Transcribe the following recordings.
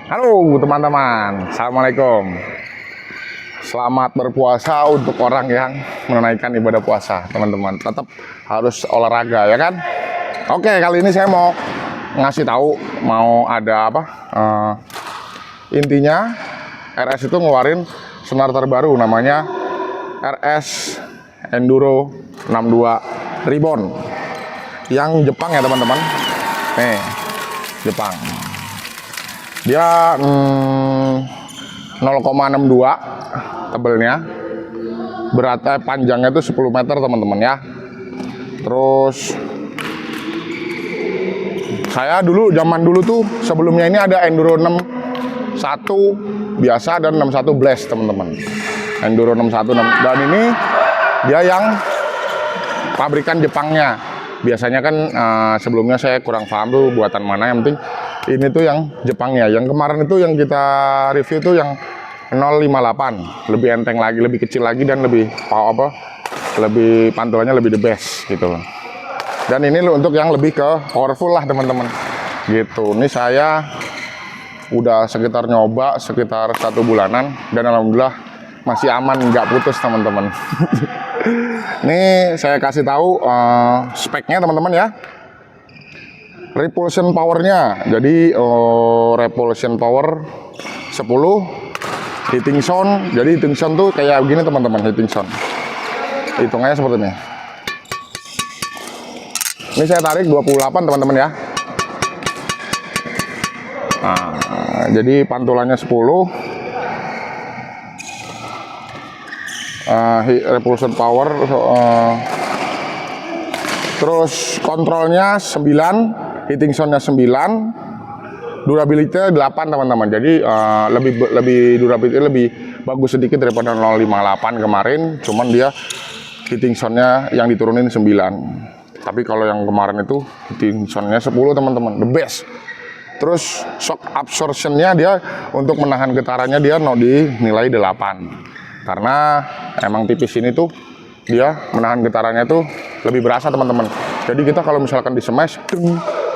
Halo teman-teman, Assalamualaikum. Selamat berpuasa untuk orang yang menunaikan ibadah puasa, teman-teman. Tetap harus olahraga, ya kan? Oke, kali ini saya mau ngasih tahu, mau ada apa? Intinya, RS itu ngeluarin senar terbaru, namanya RS Enduro 62 Ribbon. Yang Jepang ya, teman-teman. Nih, Jepang. Dia 0,62 tebelnya, beratnya panjangnya itu 10 meter teman-teman ya. Terus saya dulu zaman dulu tuh sebelumnya ini ada Enduro 61 biasa dan 61 Blast teman-teman. Enduro 61 dan ini dia yang pabrikan Jepangnya. Biasanya kan sebelumnya saya kurang paham tuh buatan mana, yang penting ini tuh yang Jepangnya. Yang kemarin itu yang kita review tuh yang 058, lebih enteng lagi, lebih kecil lagi, dan lebih lebih pantulannya lebih the best gitu loh. Dan ini untuk yang lebih ke powerful lah teman-teman gitu. Ini saya udah sekitar nyoba sekitar 1 bulanan dan alhamdulillah masih aman, nggak putus teman-teman. Nih saya kasih tahu speknya teman-teman ya. Repulsion powernya, jadi repulsion power 10, hitting sound. Jadi hitting sound tuh kayak begini teman-teman, hitting sound hitungannya seperti ini. Ini saya tarik 28 teman-teman ya. Nah, jadi pantulannya 10, repulsion power, terus kontrolnya 9, hitting soundnya 9, durability 8 teman-teman. Jadi lebih durability lebih bagus sedikit daripada 058 kemarin, cuman dia hitting soundnya yang diturunin 9. Tapi kalau yang kemarin itu hitting soundnya 10 teman-teman, the best. Terus shock absorptionnya dia untuk menahan getarannya dia dinilai 8, karena emang tipis ini tuh dia menahan getarannya tuh lebih berasa teman-teman. Jadi kita kalau misalkan di smash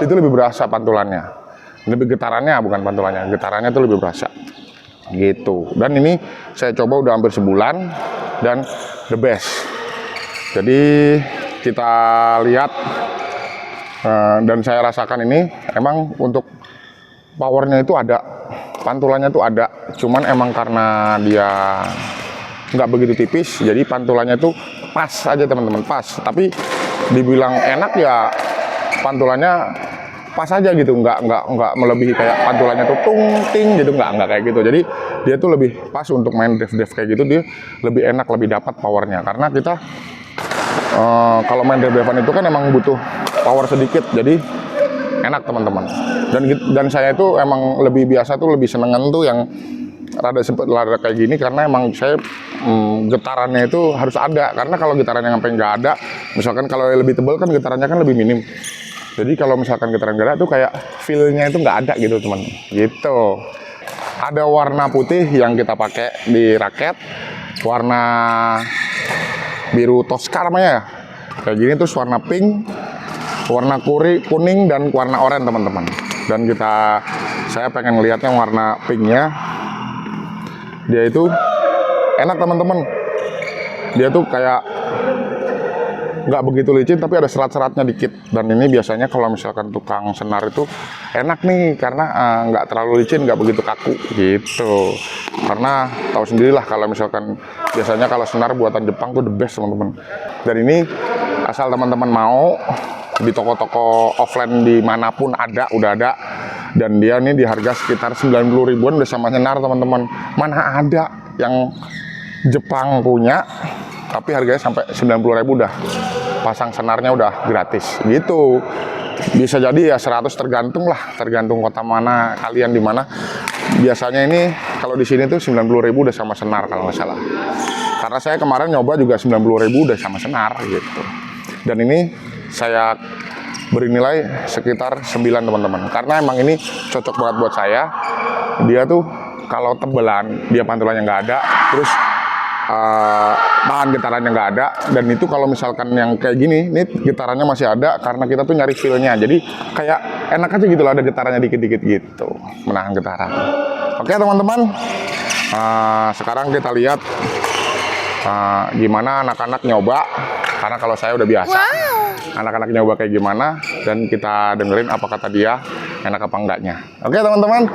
itu lebih berasa pantulannya, lebih getarannya, bukan pantulannya, getarannya tuh lebih berasa gitu. Dan ini saya coba udah hampir sebulan dan the best. Jadi kita lihat dan saya rasakan ini emang untuk powernya itu ada, pantulannya tuh ada, cuman emang karena dia nggak begitu tipis, jadi pantulannya tuh pas aja teman-teman, pas. Tapi dibilang enak ya pantulannya pas aja gitu, nggak melebihi kayak pantulannya tuh tung ting gitu, nggak kayak gitu. Jadi dia tuh lebih pas untuk main drift kayak gitu, dia lebih enak, lebih dapat powernya. Karena kita kalau main drift-driftan itu kan emang butuh power sedikit, jadi enak teman-teman. Dan saya itu emang lebih biasa tuh lebih senengan tuh yang rada kayak gini, karena emang saya getarannya itu harus ada. Karena kalau getarannya sampai nggak ada, misalkan kalau lebih tebal kan getarannya kan lebih minim. Jadi kalau misalkan getaran nggak ada tuh kayak feel-nya itu nggak ada gitu teman. Gitu. Ada warna putih yang kita pakai di raket, warna biru Tosca namanya, kayak gini. Terus warna pink, warna kuning, dan warna oranye teman-teman. Dan saya pengen lihatnya warna pinknya. Dia itu enak teman-teman, dia tuh kayak nggak begitu licin tapi ada serat-seratnya dikit. Dan ini biasanya kalau misalkan tukang senar itu enak nih, karena nggak terlalu licin, nggak begitu kaku gitu. Karena tahu sendirilah kalau misalkan biasanya kalau senar buatan Jepang tuh the best teman-teman. Dan ini asal teman-teman mau, di toko-toko offline dimanapun udah ada. Dan dia nih di harga sekitar 90 ribuan udah sama senar teman-teman. Mana ada yang Jepang punya tapi harganya sampai 90 ribu udah pasang senarnya udah gratis gitu. Bisa jadi ya 100, tergantung kota mana kalian, di mana. Biasanya ini kalau di sini tuh 90 ribu udah sama senar kalau nggak salah. Karena saya kemarin nyoba juga 90 ribu udah sama senar gitu. Dan ini saya beri nilai sekitar 9 teman-teman, karena emang ini cocok banget buat saya. Dia tuh kalau tebelan, dia pantulannya nggak ada, terus tahan getarannya nggak ada. Dan itu kalau misalkan yang kayak gini, ini getarannya masih ada, karena kita tuh nyari feel-nya. Jadi kayak enak aja gitu loh, ada getarannya dikit-dikit gitu, menahan getaran. Oke teman-teman, sekarang kita lihat gimana anak-anak nyoba, karena kalau saya udah biasa. Anak-anak nyoba kayak gimana, dan kita dengerin apa kata dia, enak apa enggaknya. Oke teman-teman.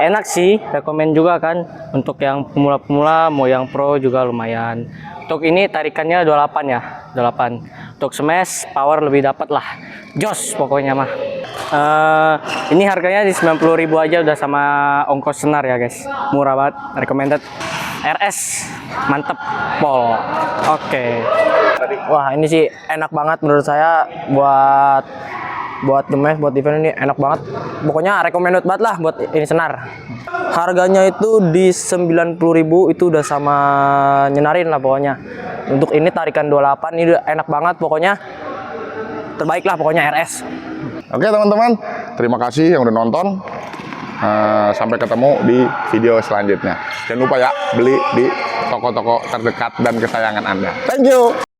Enak sih, rekomen juga kan untuk yang pemula-pemula, mau yang pro juga lumayan. Untuk ini tarikannya 28 ya, 28. Untuk smash power lebih dapat lah, jos pokoknya mah. Ini harganya di 90.000 aja udah sama ongkos senar ya guys, murah banget, recommended. RS mantep pol. Oke. Wah ini sih enak banget menurut saya buat nge-mesh, buat event ini enak banget. Pokoknya recommended banget lah buat ini senar. Harganya itu di 90.000 itu udah sama nyenarin lah pokoknya. Untuk ini tarikan 28 ini udah enak banget pokoknya. Terbaik lah pokoknya RS. Oke teman-teman, terima kasih yang udah nonton. Sampai ketemu di video selanjutnya. Jangan lupa ya, beli di toko-toko terdekat dan kesayangan Anda. Thank you.